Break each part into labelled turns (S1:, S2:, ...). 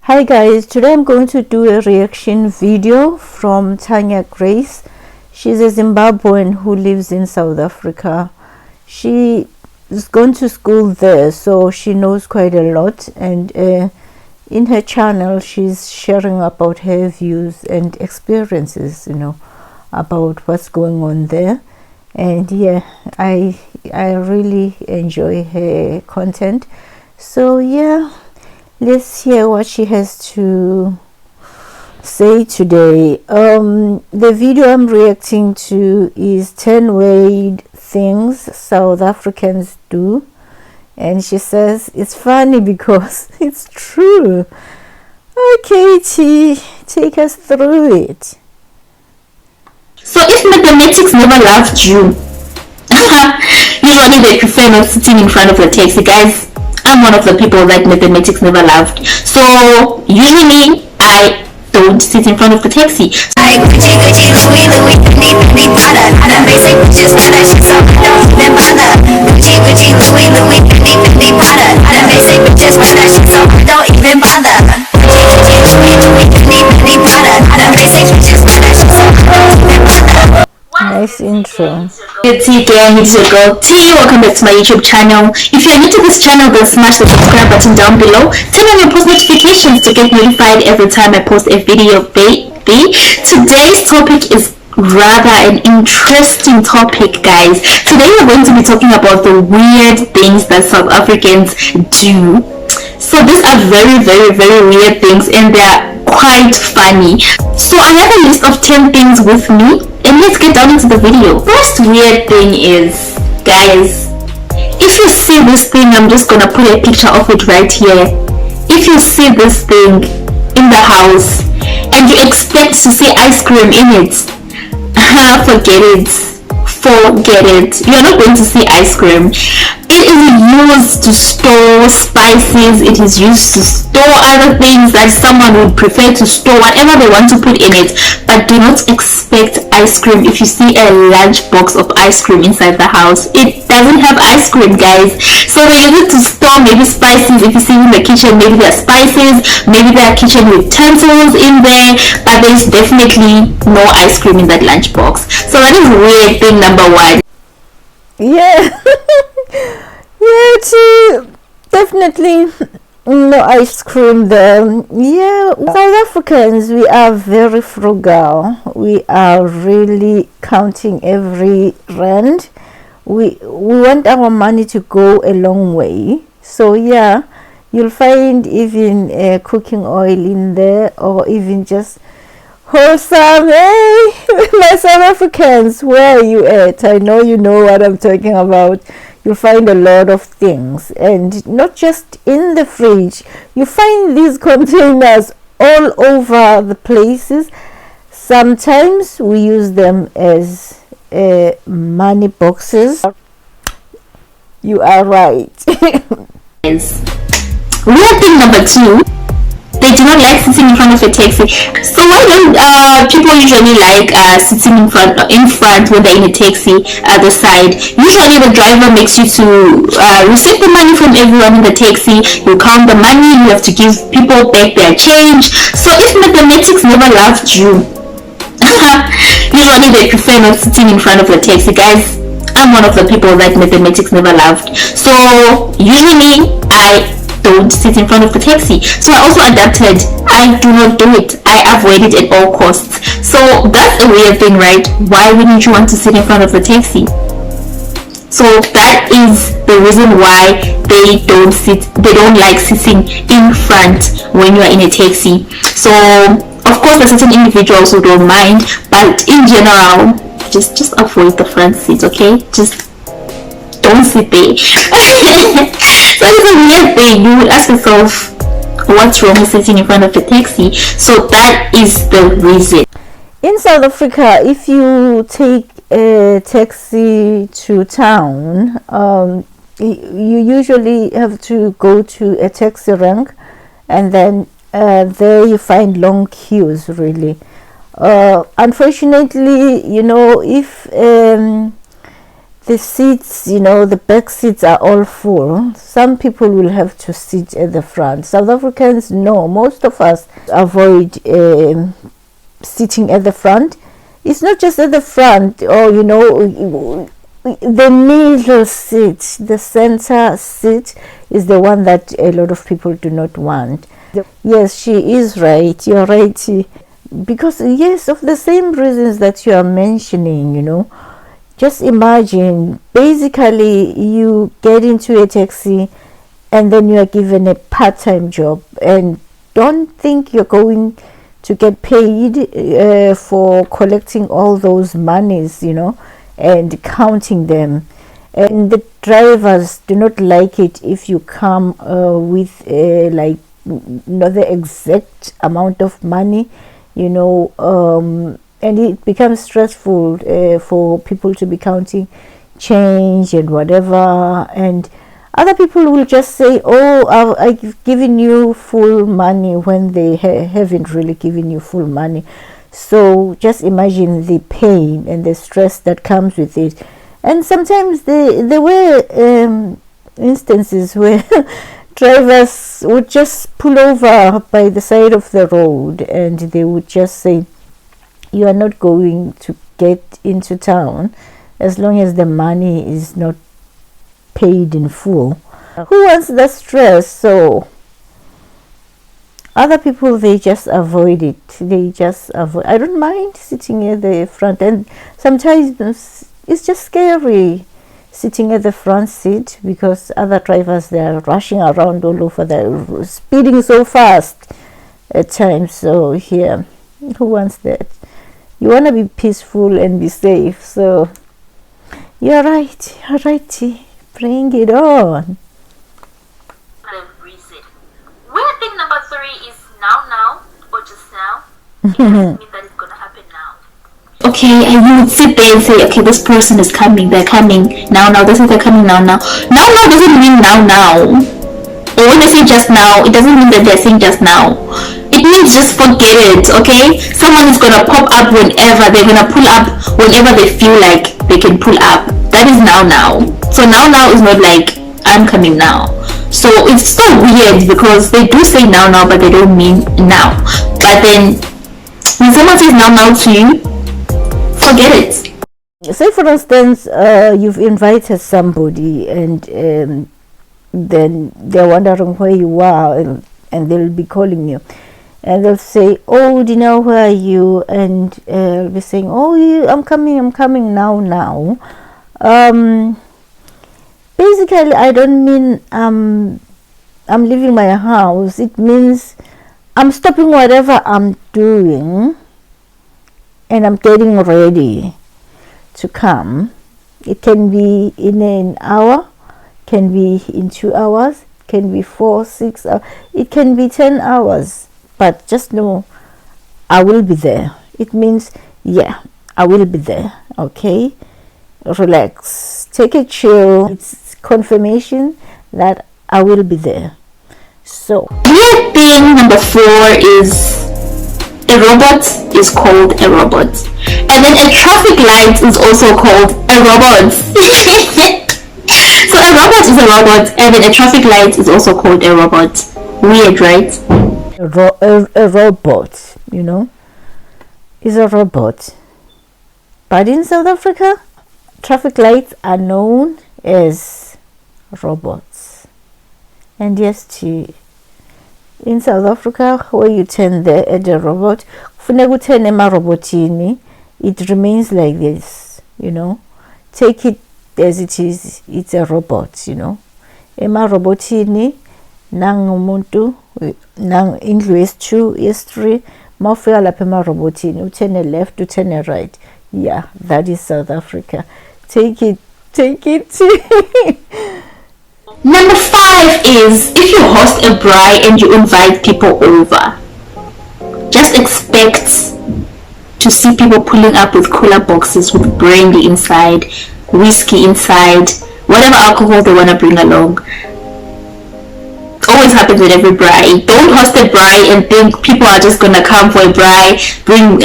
S1: Hi guys, today I'm going to do a reaction video from Tanya Grace. She's a Zimbabwean who lives in South Africa. She has gone to school there, so she knows quite a lot, and in her channel she's sharing about her views and experiences, about what's going on there. And yeah, I really enjoy her content. So yeah, let's hear what she has to say today. The video I'm reacting to is 10 weird things South Africans do, and she says it's funny because it's true. Okay, T, take us through it.
S2: So if mathematics never loved you, usually they prefer not sitting in front of the taxi. Guys, I'm one of the people that mathematics never loved. So usually I don't sit in front of the taxi.
S1: Nice intro.
S2: It's again, it's your girl T. Welcome back to my YouTube channel. If you're new to this channel, then smash the subscribe button down below. Turn on your post notifications to get notified every time I post a video, baby. Today's topic is rather an interesting topic, guys. Today we're going to be talking about the weird things that South Africans do. So these are very, very, very weird things, and they're quite funny. So I have a list of 10 things with me, and let's get down into the video. First weird thing is, guys, if you see this thing, I'm just gonna put a picture of it right here. If you see this thing in the house and you expect to see ice cream in it, forget it. You're not going to see ice cream. It is used to store spices. It is used to store other things that someone would prefer to store, whatever they want to put in it. But do not expect ice cream if you see a large box of ice cream inside the house. It doesn't have ice cream, guys. So they use it to store maybe spices. If you see in the kitchen, maybe there are spices, maybe there are kitchen utensils in there, but there's definitely no ice cream in that lunch box. So that is weird thing number one.
S1: Yeah. Yeah, definitely no ice cream there. Yeah, South Africans, we are very frugal. We are really counting every rand. We want our money to go a long way. So yeah, you'll find even cooking oil in there, or even just wholesome. Hey, my South Africans, where are you at? I know you know what I'm talking about. You'll find a lot of things, and not just in the fridge. You find these containers all over the places. Sometimes we use them as money boxes. You are right.
S2: Weird thing number two, they do not like sitting in front of a taxi. So why don't people usually like sitting in front when they're in a taxi at the side? Usually the driver makes you to receive the money from everyone in the taxi. You count the money, you have to give people back their change. So if mathematics never loved you, usually they prefer not sitting in front of the taxi. Guys, I'm one of the people that mathematics never loved. So usually I don't sit in front of the taxi. So I also adapted. I do not do it. I avoid it at all costs. So that's a weird thing, right? Why wouldn't you want to sit in front of the taxi? So that is the reason why they don't like sitting in front when you are in a taxi. So of course there are certain individuals who don't mind, but in general, just avoid the front seat, okay? Just don't sit there. So it's a weird thing. You would ask yourself, what's wrong with sitting in front of the taxi? So that is the reason.
S1: In South Africa, if you take a taxi to town, you usually have to go to a taxi rank, and then there you find long queues, really. Unfortunately, if the seats, you know, the back seats are all full. Some people will have to sit at the front. South Africans, no, most of us avoid sitting at the front. It's not just at the front, or you know, the middle seat, the center seat is the one that a lot of people do not want. Yes, she is right. You're right. Because yes, of the same reasons that you are mentioning, you know, just imagine basically you get into a taxi and then you are given a part-time job, and don't think you're going to get paid for collecting all those monies, you know, and counting them. And the drivers do not like it if you come with like not the exact amount of money, you know, and it becomes stressful for people to be counting change and whatever. And other people will just say, oh, I've given you full money, when they haven't really given you full money. So just imagine the pain and the stress that comes with it. And sometimes there were instances where drivers would just pull over by the side of the road and they would just say, you are not going to get into town as long as the money is not paid in full. Who wants the stress? So other people, they just avoid it. They just avoid. I don't mind sitting at the front, and sometimes it's just scary sitting at the front seat because other drivers, they are rushing around all over, they're speeding so fast at times. So here, who wants that? You want to be peaceful and be safe. So you're right, bring it on.
S2: Weird thing number 3 is now or just now. It doesn't mean that it's gonna happen now. Okay, and you would sit there and say, okay, this person is coming, they're coming now, this is they're coming now. Now doesn't mean now. Or when they say just now, it doesn't mean that they're saying just now. It means just forget it, okay? Someone is gonna pop up whenever, they're gonna pull up whenever they feel like they can pull up. That is now. So now is not like I'm coming now. So it's so weird because they do say now, but they don't mean now. But then when someone says now to you, forget it.
S1: Say for instance, you've invited somebody and then they're wondering where you are, and they'll be calling you and they'll say, oh Dina, where are you? And they'll be saying, oh, I'm coming now. Basically, I don't mean I'm leaving my house. It means I'm stopping whatever I'm doing and I'm getting ready to come. It can be in an hour, can be in 2 hours, can be 4, 6 hours, it can be 10 hours. But just know I will be there. It means, yeah, I will be there. Okay, relax, take a chill. It's confirmation that I will be there. So
S2: weird thing number 4 is a robot is called a robot, and then a traffic light is also called a robot. So a robot is a robot, and then a traffic light is also called a robot. Weird, right?
S1: A robot, you know, is a robot. But in South Africa, traffic lights are known as robots. And yes, in South Africa, where you turn at the robot, it remains like this, you know. Take it as it is, it's a robot, you know. Ema robotini nang umuntu nang indlu yesi2 yesi3 mawufika lapha emarobotini uturn left uturn right. Yeah, that is South Africa. Take it.
S2: Number 5 is, if you host a braai and you invite people over, just expect to see people pulling up with cooler boxes with brandy inside, whiskey inside, whatever alcohol they want to bring along. Always happens with every braai. Don't host a braai and think people are just gonna come for a braai, bring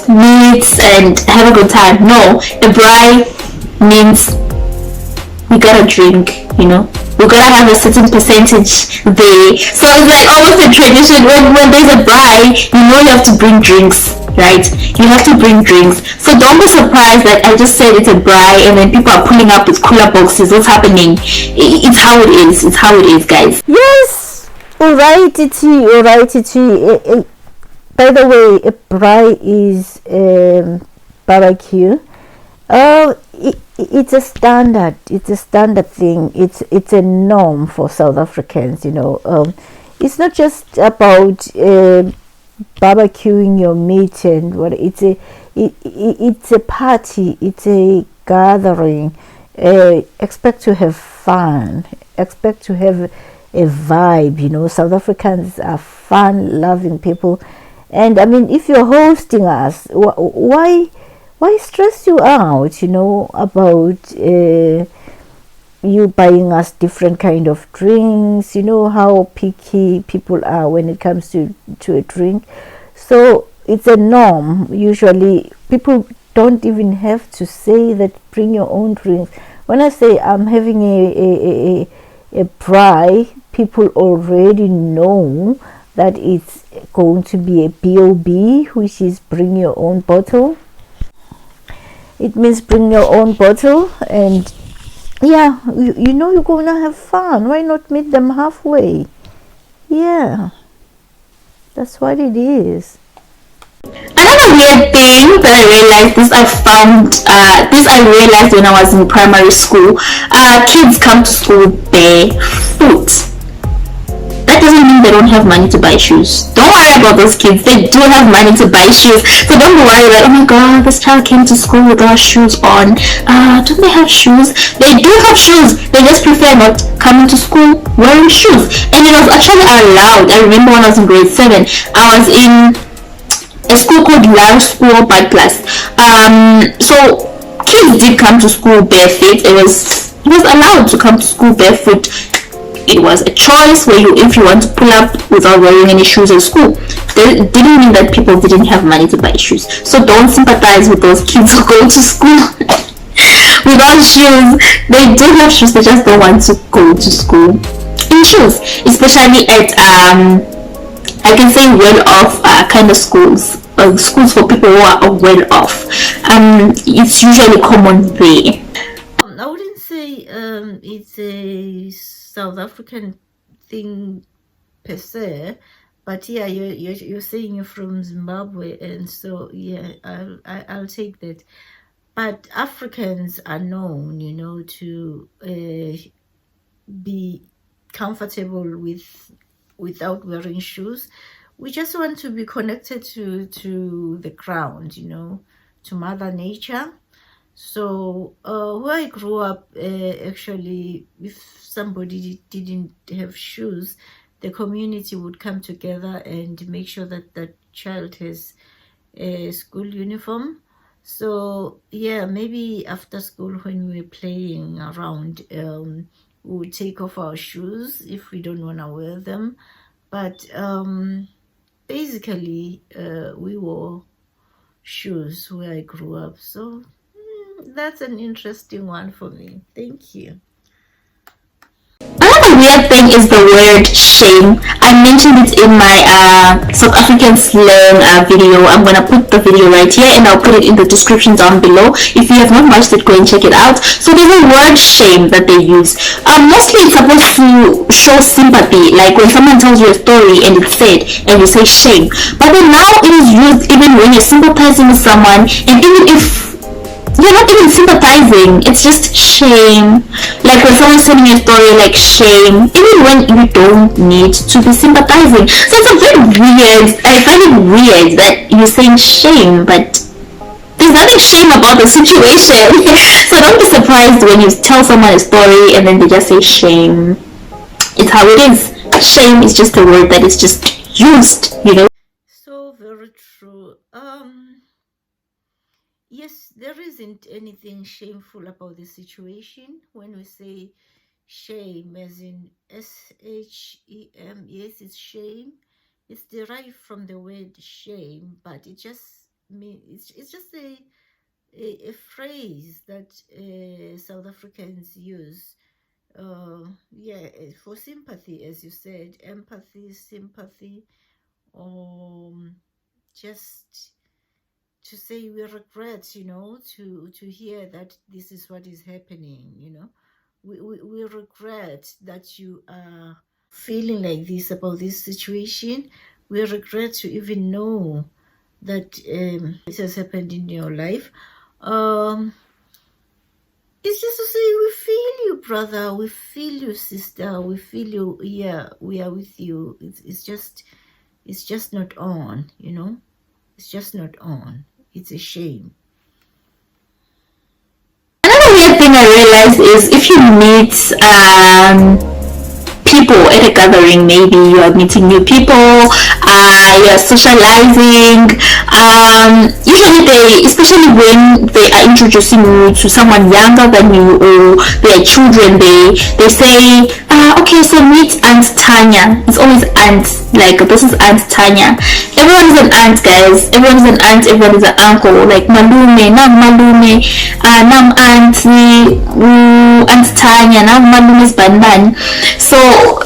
S2: meats and have a good time. No, a braai means we gotta drink, we gotta have a certain percentage there. So it's like almost a tradition. When there's a bride, you have to bring drinks, right? You have to bring drinks. So don't be surprised that I just said it's a bride and then people are pulling up with cooler boxes. What's happening? It's how it is. It's how it is, guys.
S1: Yes, alright, by the way, a braai is barbecue. It's a standard. It's a standard thing. It's a norm for South Africans. It's not just about barbecuing your meat and what. It's a party. It's a gathering. Expect to have fun. Expect to have a vibe. South Africans are fun-loving people, and I mean, if you're hosting us, why stress you out, about you buying us different kind of drinks? You know how picky people are when it comes to a drink. So it's a norm. Usually people don't even have to say that bring your own drinks. When I say I'm having a braai, people already know that it's going to be a BOB, which is bring your own bottle. It means bring your own bottle, and yeah, you're gonna have fun. Why not meet them halfway? Yeah, that's what it is.
S2: Another weird thing that I realized when I was in primary school, kids come to school barefoot. That doesn't mean they don't have money to buy shoes. Don't worry about those kids. They do have money to buy shoes. So don't worry like, oh my god, this child came to school without shoes on. Don't they have shoes? They do have shoes. They just prefer not coming to school wearing shoes. And it was actually allowed. I remember when I was in grade 7, I was in a school called Large School Bad Class. So kids did come to school barefoot. It was allowed to come to school barefoot. It was a choice where if you want to pull up without wearing any shoes at school. It didn't mean that people didn't have money to buy shoes. So don't sympathize with those kids who go to school without shoes. They do have shoes, they just don't want to go to school in shoes. Especially at I can say well-off kind of schools, schools for people who are well-off. It's usually common there.
S1: I wouldn't say it's a South African thing per se, but yeah, you're saying you're from Zimbabwe, and so yeah, I'll take that. But Africans are known, to be comfortable without wearing shoes. We just want to be connected to the ground, to Mother Nature. So where I grew up, actually, if somebody didn't have shoes, the community would come together and make sure that that child has a school uniform. So yeah, maybe after school when we were playing around, we would take off our shoes if we don't want to wear them. But basically, we wore shoes where I grew up. So that's an interesting one for me. Thank you.
S2: Another weird thing is the word shame. I mentioned it in my South African slang video. I'm gonna put the video right here and I'll put it in the description down below. If you have not watched it, go and check it out. So there's a word shame that they use. Mostly it's supposed to show sympathy, like when someone tells you a story and it's sad and you say shame. But then now it is used even when you're sympathizing with someone, and even if you're not even sympathizing, it's just shame. Like when someone's telling you a story, like shame, even when you don't need to be sympathizing. So it's a bit weird. I find it weird that you're saying shame, but there's nothing shame about the situation. So don't be surprised when you tell someone a story and then they just say shame. It's how it is. Shame is just a word that is just used.
S1: So very true. Yes, there isn't anything shameful about the situation when we say shame, as in SHEM. Yes, it's shame. It's derived from the word shame, but it just means it's just a a phrase that South Africans use. For sympathy, as you said, empathy, sympathy, or just to say we regret, to hear that this is what is happening, we regret that you are feeling like this about this situation. We regret to even know that this has happened in your life. It's just to say we feel you, brother, we feel you, sister, we feel you. Yeah, we are with you. It's just not on, it's just not on. It's a shame.
S2: Another weird thing I realized is if you meet people at a gathering, maybe you are meeting new people, you are socializing, usually especially when they are introducing you to someone younger than you or their children, they say, okay, so meet Aunt Tanya. It's always Aunt, like this is Aunt Tanya. Everyone is an aunt, guys. Everyone is an aunt, everyone is an uncle. Like malume, nam auntie, Aunt Tanya, nam malume's banban. So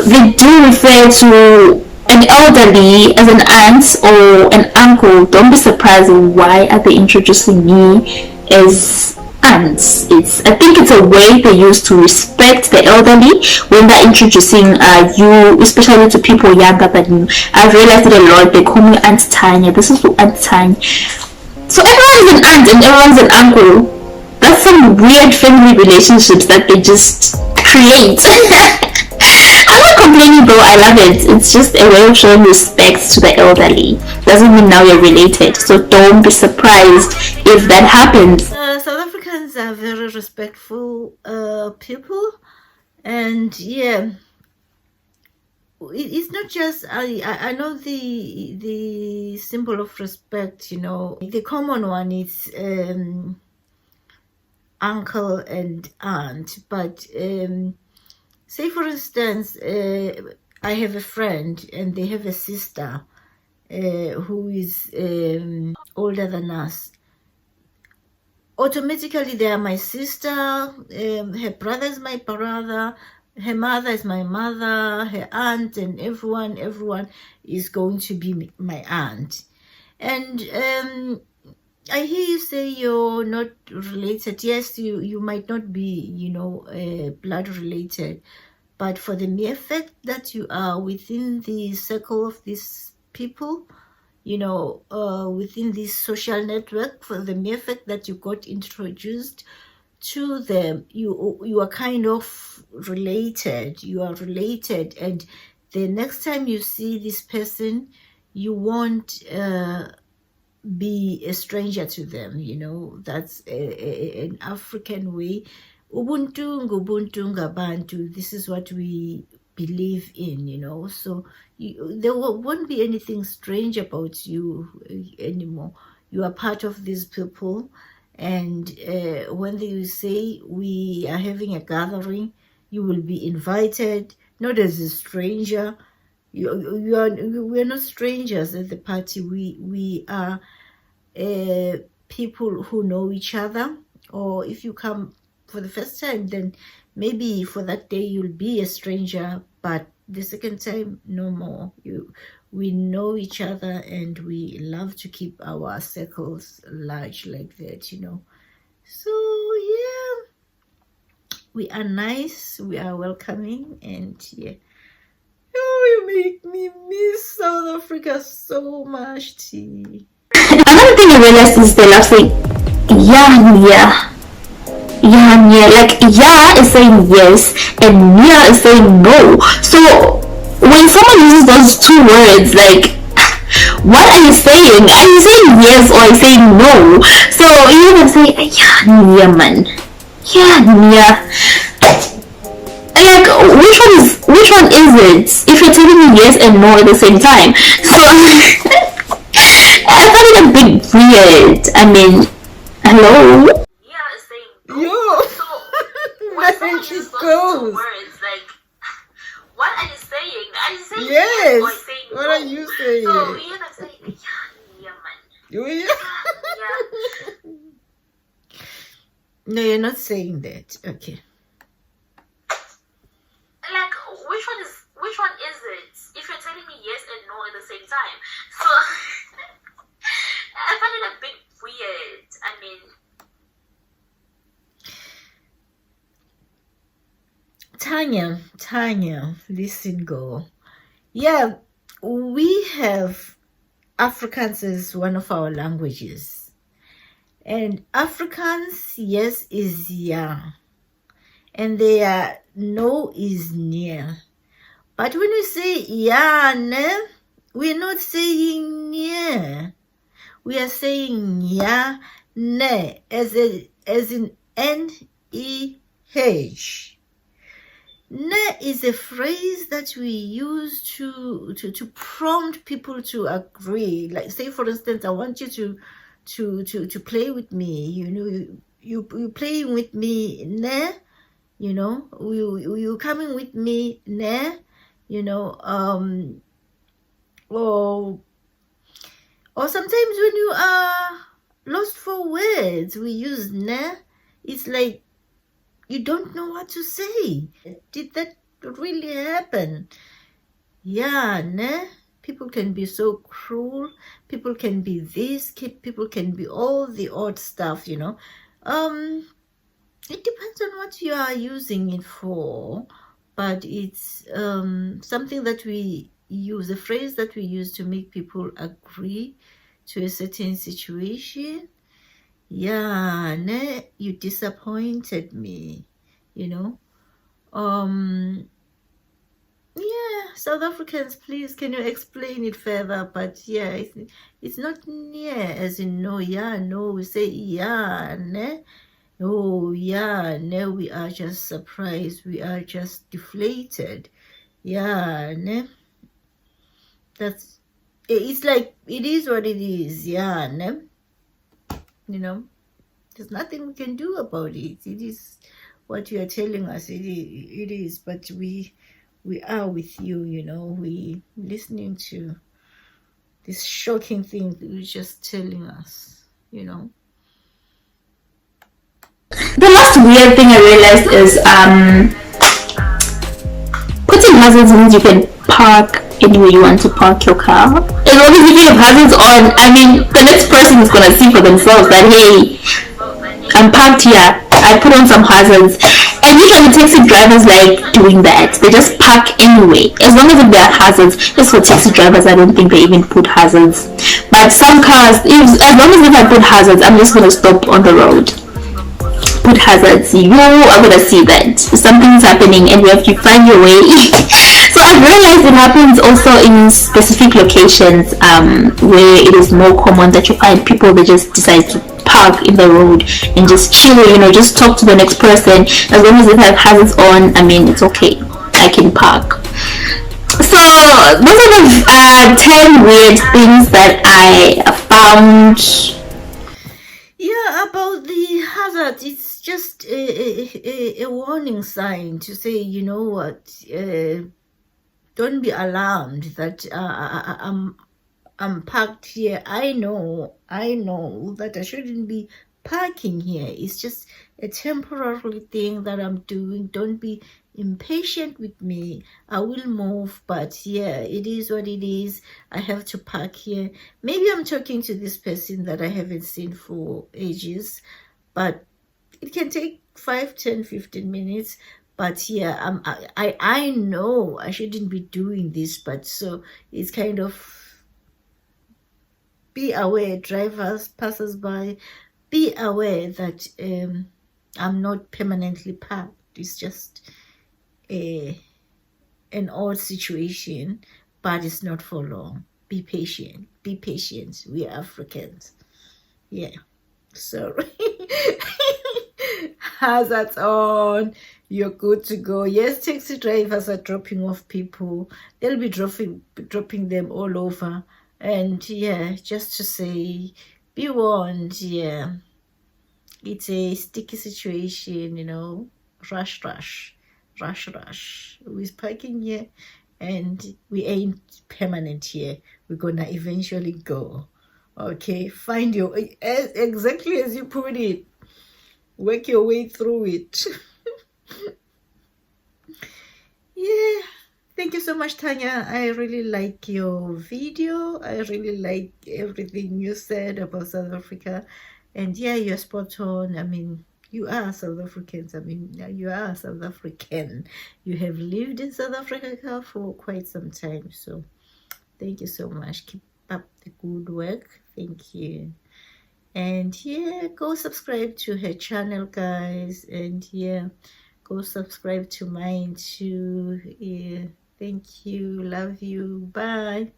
S2: they do refer to an elderly as an aunt or an uncle. Don't be surprised why are they introducing me as aunts. I think it's a way they use to respect the elderly when they're introducing you, especially to people younger than you. I've realized it a lot. They call me Aunt Tanya. This is Aunt Tanya. So everyone's an aunt and everyone's an uncle. That's some weird family relationships that they just create. I'm not complaining though, I love it. It's just a way of showing respect to the elderly. Doesn't mean now you're related, so don't be surprised if that happens.
S1: South Africans are very respectful people, and yeah, it's not just I know the symbol of respect, the common one is uncle and aunt, but say for instance, I have a friend and they have a sister who is older than us. Automatically they are my sister, her brother is my brother, her mother is my mother, her aunt, and everyone is going to be my aunt. And I hear you say you're not related. Yes, you might not be, blood related, but for the mere fact that you are within the circle of these people, within this social network, for the mere fact that you got introduced to them, you are kind of related. You are related, and the next time you see this person, you won't be a stranger to them. That's an African way. Ubuntu ngabantu. This is what we believe in, so there won't be anything strange about you anymore. You are part of these people, and when they say we are having a gathering, you will be invited, not as a stranger. We are not strangers at the party. We are people who know each other. Or if you come for the first time, then maybe for that day you'll be a stranger, but the second time no more. We know each other, and we love to keep our circles large like that. So yeah, we are nice, we are welcoming, and yeah. Oh, you make me miss South Africa so much, T.
S2: Another thing I realized is they love saying yeah. Like yeah is saying yes and yeah is saying no. So when someone uses those two words, like what are you saying? Are you saying yes or are you saying no? So you can say yeah man. Yeah. Like which one is it? If you're telling me yes and no at the same time. So I find it a bit weird. I mean, hello? Yeah, it's saying
S1: no. So when someone uses those
S2: words, like what are you saying? Are you saying
S1: yes,
S2: or are you saying
S1: what
S2: no?
S1: are you saying?
S2: So you can say yeah man.
S1: Yeah. No, you're not saying that. Okay.
S2: Like, which one is it? If you're telling me yes and no at the same time. So I find it a bit weird. I mean,
S1: Tanya, listen, girl. Yeah, we have Afrikaans as one of our languages. And Afrikaans, yes, is yeah. And their no is near. But when we say yeah, ne, we're not saying near. We are saying yeah, ne, as in N-E-H. Ne is a phrase that we use to prompt people to agree. Like, say for instance, I want you to play with me. You know, you playing with me, ne? You know, you coming with me, ne? You know, or sometimes when you are lost for words, we use ne. It's like you don't know what to say. Did that really happen? Yeah, ne? People can be so cruel. People can be this. People can be all the odd stuff, you know. It depends on what you are using it for, but it's something that we use, a phrase that we use to make people agree to a certain situation. Yeah, ne, you disappointed me, you know. Yeah, South Africans, please, can you explain it further? But yeah, it's not near as in no, yeah, no, we say yeah, ne. Oh, yeah, no, we are just surprised. We are just deflated. Yeah, ne? It's like, it is what it is. Yeah, ne? You know, there's nothing we can do about it. It is what you are telling us. It is, but we are with you, you know. We listening to this shocking thing that you're just telling us, you know.
S2: the last weird thing I realized is putting hazards means you can park anywhere you want to park your car. As long as you have hazards on, I mean, the next person is gonna see for themselves that hey, I'm parked here. I put on some hazards. And usually taxi drivers like doing that. They just park anyway. As long as there are hazards. Just for taxi drivers, I don't think they even put hazards. But some cars, as long as I put hazards, I'm just gonna stop on the road. Put hazards. You are gonna see that something's happening and you have to find your way. So I've realized it happens also in specific locations where it is more common that you find people that just decide to park in the road and just chill, you know, just talk to the next person. As long as they have hazards on, I mean, it's okay. I can park. So those are the 10 weird things that I found.
S1: Yeah, about the hazard, it's just a warning sign to say, you know what, don't be alarmed that I'm parked here. I know that I shouldn't be parking here. It's just a temporary thing that I'm doing. Don't be impatient with me. I will move, but yeah, it is what it is. I have to park here. Maybe I'm talking to this person that I haven't seen for ages, but it can take 5, 10, 15 minutes. But yeah, I know I shouldn't be doing this, but so it's kind of, be aware, drivers, passers-by, be aware that I'm not permanently parked. It's just an odd situation, but it's not for long. Be patient. Be patient. We are Africans. Yeah. Sorry. Hazards on. You're good to go. Yes, taxi drivers are dropping off people. They'll be dropping them all over. And yeah, just to say, be warned. Yeah, it's a sticky situation, you know. Rush. We're parking here and we ain't permanent here. We're gonna eventually go. Okay, find your, exactly as you put it. work your way through it. Yeah, thank you so much, Tanya. I really like your video. I really like everything you said about South Africa. And yeah, you're spot on. I mean, you are South Africans. I mean, you are South African. You have lived in South Africa for quite some time. So thank you so much. Keep up the good work. Thank you. And yeah, go subscribe to her channel, guys. And yeah, go subscribe to mine too. Yeah, thank you. Love you. Bye.